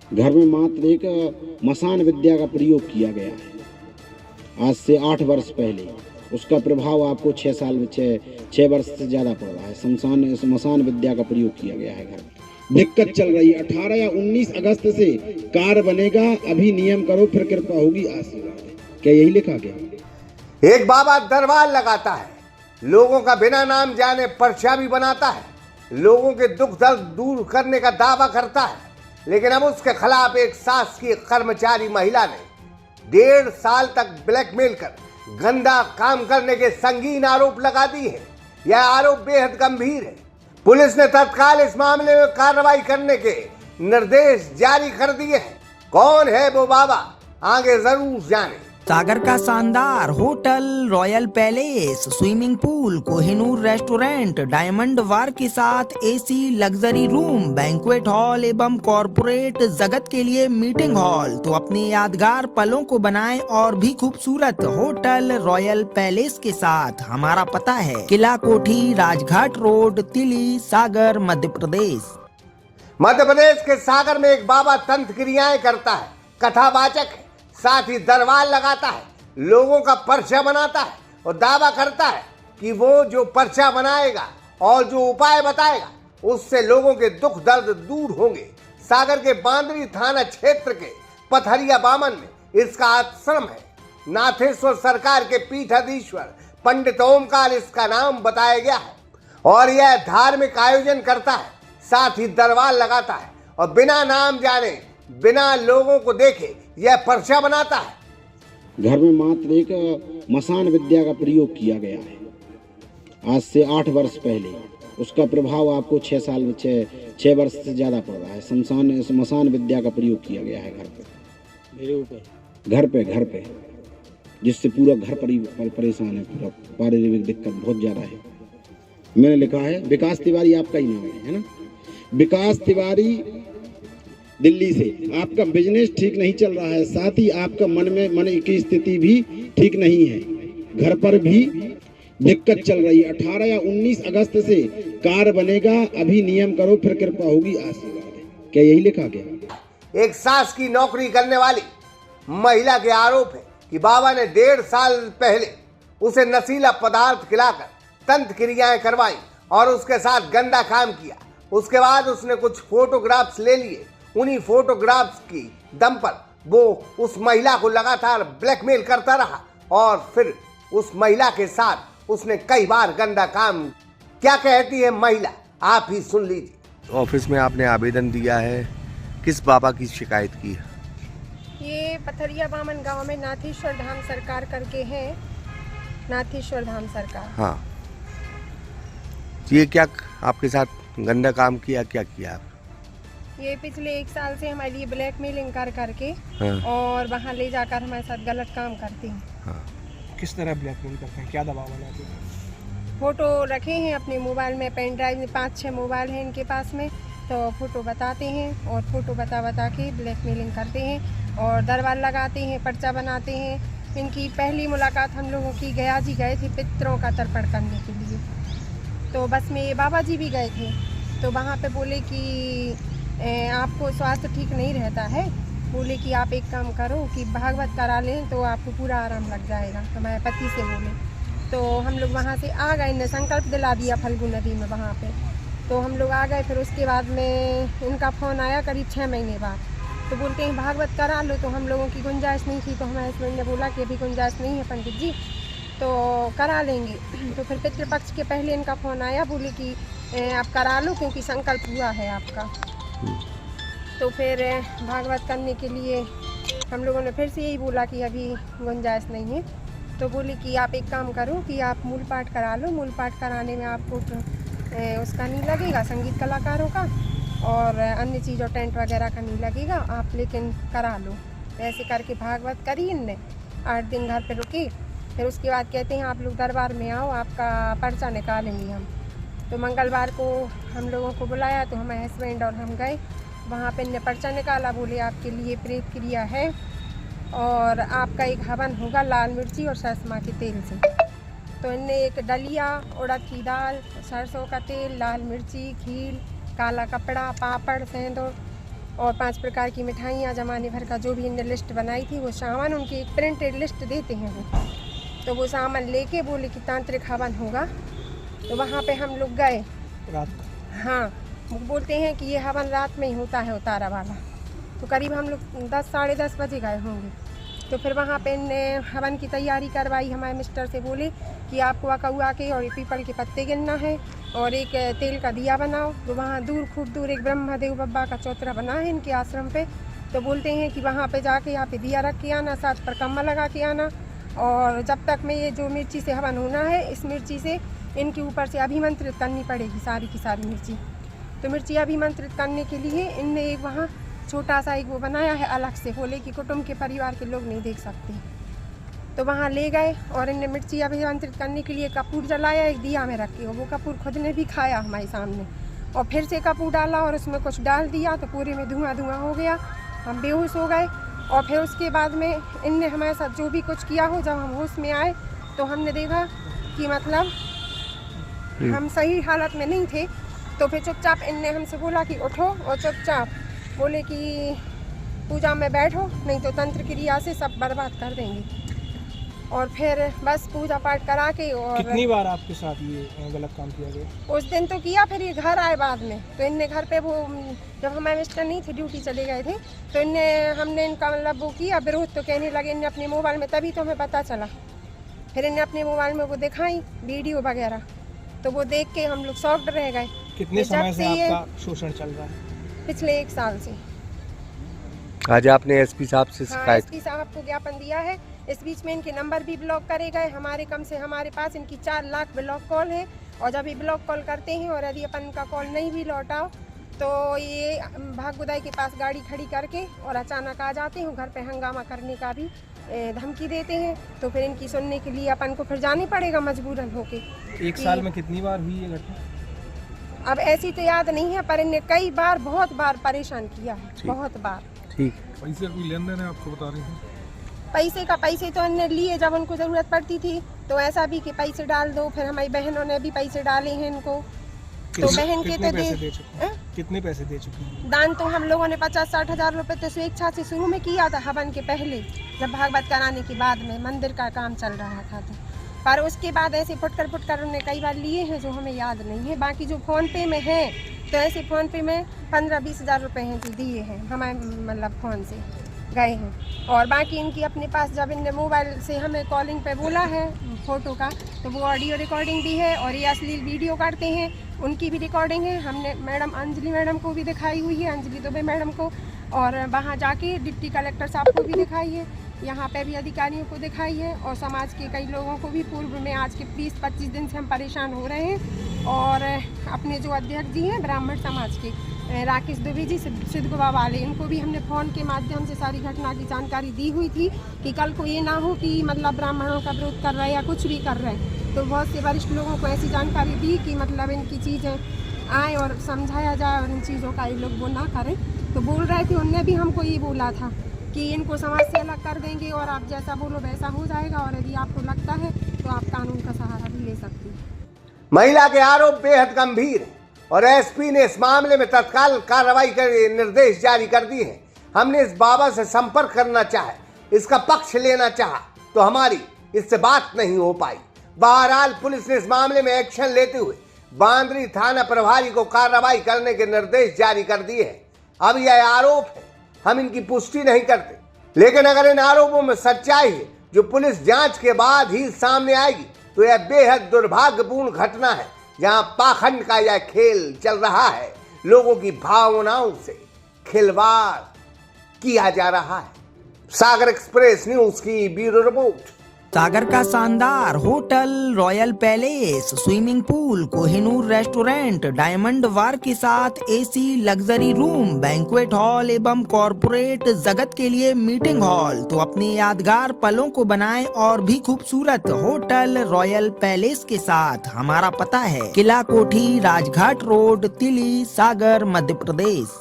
घर में मात्र एक मसान विद्या का प्रयोग किया गया है आज से 8 वर्ष पहले। उसका प्रभाव आपको 6 वर्ष से ज़्यादा पड़ रहा है। मसान विद्या का प्रयोग किया गया है घर में। दिक्कत चल रही है। 18 या 19 अगस्त से कार्य बनेगा, अभी नियम करो फिर कृपा होगी आशीर्वाद। क्या यही लिखा गया? एक बाबा दरबार लगाता है, लोगों का बिना नाम जाने पर्चा भी बनाता है, लोगों के दुख दर्द दूर करने का दावा करता है, लेकिन अब उसके खिलाफ एक शासकीय कर्मचारी महिला ने 1.5 साल तक ब्लैकमेल कर गंदा काम करने के संगीन आरोप लगा दिए हैं। यह आरोप बेहद गंभीर है। पुलिस ने तत्काल इस मामले में कार्रवाई करने के निर्देश जारी कर दिए हैं। कौन है वो बाबा, आगे जरूर जाने। सागर का शानदार hotel, royal palace, swimming pool, Kohinoor restaurant, diamond bar के साथ AC luxury room, banquet hall एवं कॉर्पोरेट जगत के लिए मीटिंग हॉल। तो अपने यादगार पलों को बनाएं और भी खूबसूरत। होटल रॉयल पैलेस के साथ हमारा पता है किला कोठी, राजघाट रोड, तिली, सागर, मध्य प्रदेश। मध्य प्रदेश के सागर में एक बाबा तंत्र क्रियाएं करता है, कथावाचक है, साथ ही दरबार लगाता है, लोगों का पर्चा बनाता है और दावा करता है कि वो जो पर्चा बनाएगा और जो उपाय बताएगा उससे लोगों के दुख दर्द दूर होंगे। सागर के बांदरी थाना क्षेत्र के पथरिया बामन में इसका आश्रम है। नाथेश्वर सरकार के पीठाधीश्वर पंडित ओमकार इसका नाम बताया गया है और यह धार्मिक आयोजन करता है, साथ ही दरबार लगाता है और बिना नाम जाने, बिना लोगों को देखे यह पर्चा बनाता है। घर में मात्र एक मसान विद्या का प्रयोग किया गया है आज से 8 वर्ष पहले। उसका प्रभाव आपको 6 वर्ष से ज़्यादा पड़ रहा है। मसान विद्या का प्रयोग किया गया है घर पे, मेरे ऊपर, घर पे, जिससे पूरा घर परेशान है। पूरा पारिवारिक दिक्कत बहुत ज़्यादा है। मैंने लिखा है, विकास तिवारी आपका ही नाम है ना? विकास तिवारी, दिल्ली से। आपका बिजनेस ठीक नहीं चल रहा है, साथ ही आपका मन की स्थिति भी ठीक नहीं है। घर पर भी दिक्कत चल रही है। 18 या 19 अगस्त से कार्य बनेगा, अभी नियम करो फिर कृपा होगी आशीर्वाद। क्या यही लिखा गया? एक सास की नौकरी करने वाली महिला के आरोप है कि बाबा ने 1.5 साल पहले उसे नशीला पदार्थ खिलाकर तंत्र क्रियाएं करवाई और उसके साथ गंदा काम किया। उसके बाद उसने कुछ फोटोग्राफ्स ले लिए। उन्हीं फोटोग्राफ्स की दम पर वो उस महिला को लगातार ब्लैकमेल करता रहा और फिर उस महिला के साथ उसने कई बार गंदा काम। क्या कहती है महिला, आप ही सुन लीजिए। ऑफिस में आपने आवेदन दिया है, किस बाबा की शिकायत की है? ये पथरिया बामन गांव में नाथेश्वर धाम सरकार करके है, नाथेश्वर धाम सरकार। हाँ, ये क्या आपके साथ गंदा काम किया, क्या किया आप? ये पिछले 1 साल से हमारे लिए ब्लैकमेलिंग करके हाँ। और वहाँ ले जाकर हमारे साथ गलत काम करती हैं। हाँ। किस तरह ब्लैकमेल करते हैं, क्या दबाव बनाते हैं? फ़ोटो रखे हैं अपने मोबाइल में, पेन ड्राइव में 5-6 मोबाइल हैं इनके पास में, तो फ़ोटो बताते हैं और फ़ोटो बता के ब्लैकमेलिंग करते हैं और दरबार लगाते हैं, पर्चा बनाते हैं। इनकी पहली मुलाकात हम लोगों की गया जी गए थे पितरों का तर्पण करने के लिए, तो बस में ये बाबा जी भी गए थे। तो वहाँ पे बोले कि आपको स्वास्थ्य ठीक नहीं रहता है, बोले कि आप एक काम करो कि भागवत करा लें तो आपको पूरा आराम लग जाएगा। तो हमारे पति से बोले, तो हम लोग वहाँ से आ गए, इन्हें संकल्प दिला दिया फल्गु नदी में वहाँ पे। तो हम लोग आ गए, फिर उसके बाद में इनका फ़ोन आया करीब 6 महीने बाद, तो बोलते हैं भागवत करा लो। तो हम लोगों की गुंजाइश नहीं थी, तो हमारे हस्बैंड ने बोला कि अभी गुंजाइश नहीं है पंडित जी, तो करा लेंगे। तो फिर पितृपक्ष के पहले इनका फ़ोन आया, बोले कि आप करा लो क्योंकि संकल्प हुआ है आपका। तो फिर भागवत करने के लिए हम लोगों ने फिर से यही बोला कि अभी गुंजाइश नहीं है। तो बोले कि आप एक काम करो कि आप मूल पाठ करा लो, मूल पाठ कराने में आपको उसका नहीं लगेगा, संगीत कलाकारों का और अन्य चीज़ों टेंट वगैरह का नहीं लगेगा, आप लेकिन करा लो। ऐसे करके भागवत करी इनने, 8 दिन घर पे रुके। फिर उसके बाद कहते हैं आप लोग दरबार में आओ, आपका पर्चा निकालेंगे हम। तो मंगलवार को हम लोगों को बुलाया, तो हमारे हस्बैंड और हम गए वहाँ पे। इनने पर्चा निकाला, बोले आपके लिए प्रेत क्रिया है और आपका एक हवन होगा लाल मिर्ची और सरसों के तेल से। तो इनने एक डलिया, उड़द की दाल, सरसों का तेल, लाल मिर्ची, खील, काला कपड़ा, पापड़, सेंदूर और 5 प्रकार की मिठाइयाँ, जमाने भर का जो भी इनने लिस्ट बनाई थी वो सामान, उनकी एक प्रिंटेड लिस्ट देते हैं वो। तो वो सामान लेके बोले कि तांत्रिक हवन होगा, तो वहाँ पे हम लोग गए रात को। हाँ, वो बोलते हैं कि ये हवन रात में ही होता है उतारा वाला। तो करीब हम लोग 10 साढ़े 10 बजे गए होंगे। तो फिर वहाँ पे इनने हवन की तैयारी करवाई। हमारे मिस्टर से बोले कि आपको अकउआ के और पीपल के पत्ते गिनना है और एक तेल का दिया बनाओ। तो वहाँ दूर, खूब दूर एक ब्रह्मदेव बब्बा का चौतरा बना है इनके आश्रम पे। तो बोलते हैं कि वहाँ पे जाके यहाँ पे दिया रख के आना, 7 परिक्रमा लगा के आना। और जब तक में ये जो मिर्ची से हवन होना है, इस मिर्ची से इनके ऊपर से अभिमंत्रित करनी पड़ेगी सारी की सारी मिर्ची। तो मिर्ची अभिमंत्रित करने के लिए इनने एक वहाँ छोटा सा एक वो बनाया है अलग से, बोले कि कुटुंब के परिवार के लोग नहीं देख सकते। तो वहाँ ले गए और इनने मिर्ची अभिमंत्रित करने के लिए कपूर जलाया एक दिया में रख के। वो कपूर खुद ने भी खाया हमारे सामने, और फिर से कपूर डाला और उसमें कुछ डाल दिया, तो पूरे में धुआं धुआं हो गया। हम बेहोश हो गए। और फिर उसके बाद में इनने हमारे साथ जो भी कुछ किया हो, जब हम होश में आए तो हमने देखा कि मतलब हम सही हालत में नहीं थे। तो फिर चुपचाप इनने हमसे बोला कि उठो, और चुपचाप बोले कि पूजा में बैठो, नहीं तो तंत्र क्रिया से सब बर्बाद कर देंगे। और फिर बस पूजा पाठ करा के। और कितनी बार आपके साथ ये गलत काम किया गया? उस दिन तो किया, फिर ये घर आए बाद में। तो इनने घर पे वो, जब हमारे मिस्टर नहीं थे, ड्यूटी चले गए थे, तो हमने इनका मतलब वो किया विरोध। तो कहने लगे इनने अपने मोबाइल में, तभी तो हमें पता चला। फिर इन्हें अपने मोबाइल में वो दिखाई वीडियो वगैरह, तो वो देख के हम लोग शॉक्ड रह गए। कितने जब समय से से ये आपका शोषण चल रहा है? पिछले 1 साल से। आज आपने एसपी साहब से हाँ, शिकायत एसपी साहब को ज्ञापन दिया है। इस बीच में इनके नंबर भी ब्लॉक करे गए। हमारे पास इनकी 4 लाख ब्लॉक कॉल है। और जब ये ब्लॉक कॉल करते हैं और यदि अपन का कॉल नहीं भी लौटाओ, तो ये भागुदाई के पास गाड़ी खड़ी करके और अचानक आ जाते हैं। घर पे हंगामा करने का भी धमकी देते हैं। तो फिर इनकी सुनने के लिए अपन को फिर जाने पड़ेगा मजबूरन होके। 1 साल में कितनी बार हुई ये घटना? अब ऐसी तो याद नहीं है, पर इनने कई बार, बहुत बार परेशान किया है, बहुत बार। ठीक। पैसे कोई लेन देन है आपको बता रही हैं? पैसे तो इनने लिए जब उनको ज़रूरत पड़ती थी। तो ऐसा भी कि पैसे डाल दो। फिर हमारी बहनों ने भी पैसे डाले हैं इनको। तो बहन के तो कितने पैसे दे चुके हैं? दान तो हम लोगों ने 50-60 हज़ार रुपये तो स्वेच्छा से शुरू में किया था, हवन के पहले, जब भागवत कराने के बाद में मंदिर का काम चल रहा था। तो पर उसके बाद ऐसे फुटकर उन्होंने कई बार लिए हैं जो हमें याद नहीं है। बाकी जो फ़ोन पे में है, तो ऐसे फ़ोन पे में 15-20 हज़ार रुपये हैं जो दिए हैं हमारे मतलब फ़ोन से गए हैं। और बाकी इनकी अपने पास, जब इनने मोबाइल से हमें कॉलिंग पे बोला है फ़ोटो का, तो वो ऑडियो रिकॉर्डिंग भी है। और ये अश्लील वीडियो करते हैं, उनकी भी रिकॉर्डिंग है। हमने मैडम अंजलि मैडम को भी दिखाई हुई है, अंजलि दुबे मैडम को। और वहाँ जाके डिप्टी कलेक्टर साहब को भी दिखाई है, यहाँ पे भी अधिकारियों को दिखाई है, और समाज के कई लोगों को भी। पूर्व में आज के 20-25 दिन से हम परेशान हो रहे हैं। और अपने जो अध्यक्ष जी हैं ब्राह्मण समाज के, राकेश दुबे जी, सिद्धगोवा वाले, इनको भी हमने फ़ोन के माध्यम से सारी घटना की जानकारी दी हुई थी कि कल को ये ना हो कि मतलब ब्राह्मणों का विरोध कर रहे हैं या कुछ भी कर रहे हैं। तो बहुत से वरिष्ठ लोगों को ऐसी जानकारी दी कि मतलब इनकी चीज़ें आए और समझाया जाए और इन चीज़ों का ये लोग वो ना करें। तो बोल रहे थे, उनने भी हमको ये बोला था कि इनको समाज से अलग कर देंगे और आप जैसा बोलो वैसा हो जाएगा, और यदि आपको लगता है तो आप कानून का सहारा भी ले सकती हैं। महिला के आरोप बेहद गंभीर है और एसपी ने इस मामले में तत्काल कार्रवाई कर निर्देश जारी कर दिए हैं। हमने इस बाबा से संपर्क करना चाहा, इसका पक्ष लेना चाहा, तो हमारी इससे बात नहीं हो पाई। बहरहाल पुलिस ने इस मामले में एक्शन लेते हुए बांद्री थाना प्रभारी को कार्रवाई करने के निर्देश जारी कर दिए हैं। अब यह आरोप है, हम इनकी पुष्टि नहीं करते, लेकिन अगर इन आरोपों में सच्चाई है जो पुलिस जांच के बाद ही सामने आएगी, तो यह बेहद दुर्भाग्यपूर्ण घटना है जहां पाखंड का यह खेल चल रहा है। लोगों की भावनाओं से खिलवाड़ किया जा रहा है। सागर एक्सप्रेस न्यूज की ब्यूरो रिपोर्ट। सागर का शानदार hotel, royal palace, swimming pool, Kohinoor restaurant, diamond bar के साथ AC luxury room, banquet hall एवं कॉर्पोरेट जगत के लिए मीटिंग हॉल। तो अपने यादगार पलों को बनाएं और भी खूबसूरत होटल रॉयल पैलेस के साथ। हमारा पता है किला कोठी, राजघाट रोड, तिली, सागर, मध्य प्रदेश।